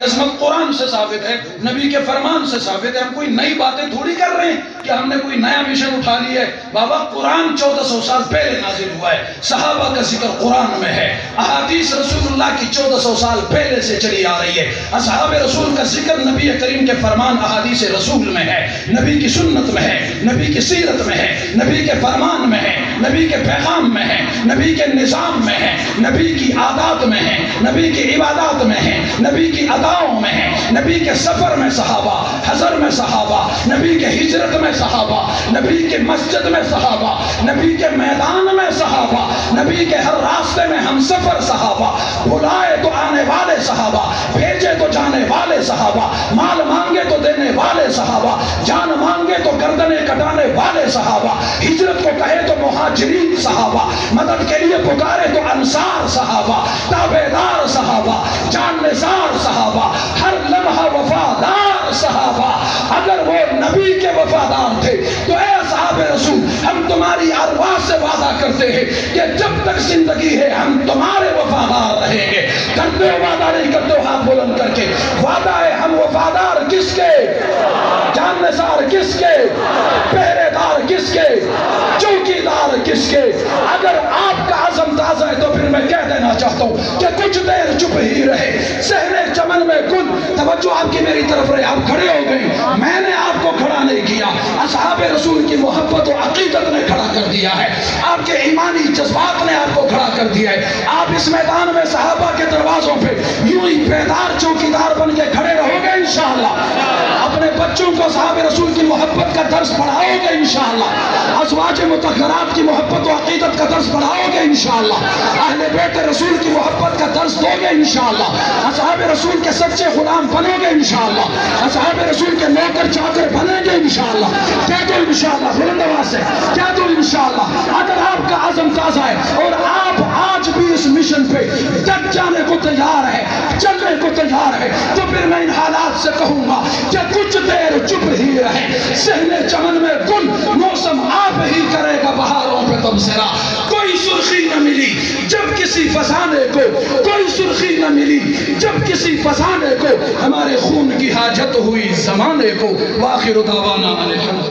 عظمت قرآن سے ثابت ہے، نبی کے فرمان سے ثابت ہے۔ ہم کوئی نئی باتیں تھوڑی کر رہے ہیں کہ ہم نے کوئی نیا مشن اٹھا لیا ہے۔ بابا قرآن 1400 سال پہلے نازل ہوا ہے، صحابہ کا ذکر قرآن میں ہے، احادیث رسول اللہ کی 1400 سال پہلے سے چلی آ رہی ہے، اصحاب رسول کا ذکر نبی کریم کے فرمان احادیث رسول میں ہے، نبی کی سنت میں ہے، نبی کی سیرت میں ہے، نبی کے فرمان میں ہے، نبی کے پیغام میں ہے، نبی کے نظام میں ہے، نبی کی عادات میں ہے، نبی کی عبادات میں ہے، نبی کی اداؤں میں ہے، نبی کے سفر میں صحابہ، حضر میں صحابہ، نبی کے ہجرت میں صحابہ، نبی کے مسجد میں صحابہ، نبی کے میدان میں صحابہ، نبی کے ہر راستے میں ہم سفر صحابہ، بلائے تو آنے والے صحابہ، بھیجے تو جانے والے صحابہ، مال مانگے تو دینے والے صحابہ، جان مانگے تو گردنیں کٹانے والے صحابہ، ہجرت کو کہے تو مہاجرین صحابہ، مدد کے لیے پکارے تو انصار صحابہ، تابعدار صحابہ، جان نثار صحابہ، ہر لمحہ وفادار صحابہ۔ اگر وہ نبی کے وفادار تھے تو اے اصحاب رسول، ہم تمہاری ارواح سے وعدہ کرتے ہیں کہ جب تک زندگی ہے ہم تمہارے وفادار رہیں گے۔ کرتے ہو وعدہ؟ نہیں کرتے ہو؟ ہاتھ بلند کر کے وعدہ ہے ہم وفادار کس کے؟ جان نثار کس کے؟ پہرے دار کس کے؟ چوکیدار کس کے؟ اگر آپ کا عزم تازہ ہے تو پھر میں کہہ دینا چاہتا ہوں کہ کچھ دیر چپ ہی رہے، صحن چمن میں گل۔ توجہ آپ کی میری طرف رہے، آپ کھڑے ہو گئے، میں نے آپ کو کھڑا نہیں کیا، اصحاب رسول کی محبت و عقیدت نے کھڑا کر دیا ہے، آپ کے ایمانی جذبات نے آپ کو کھڑا کر دیا ہے۔ آپ اس میدان میں صحابہ کے دروازوں پہ یوں ہی بیدار چوکیدار بن کے کھڑے رہو گے انشاءاللہ، اپنے بچوں کو صحاب رسول کی محبت کا درس پڑھاؤ گے انشاءاللہ، ازواج مطہرات کی محبت و عقیدت کا درس پڑھاؤ گے انشاءاللہ، اہل بیت رسول کی محبت کا درس دو گے انشاءاللہ، اصحاب رسول کے سچے غلام بنو گے انشاءاللہ، اصحاب رسول کے نوکر چاکر بنیں گے انشاءاللہ۔ کہہ دو انشاءاللہ، بلند آواز سے کہہ دو انشاءاللہ۔ اگر آپ کا عزم تازہ ہے اور آپ آج بھی اس مشن پہ ڈٹ جانے کو تیار ہے، چلنے کو تیار ہے، تو پھر میں ان حالات سے کہوں گا کہ کچھ دیر چپ ہی رہے، صحن چمن میں گل، موسم آپ ہی کرے گا بہاروں پہ تبصرہ۔ کوئی سرخی نہ ملی جب کسی فسانے کو، کوئی سرخی نہ ملی جب کسی فسانے کو، ہمارے خون کی حاجت ہوئی زمانے کو۔ وآخر دعوانا الحمد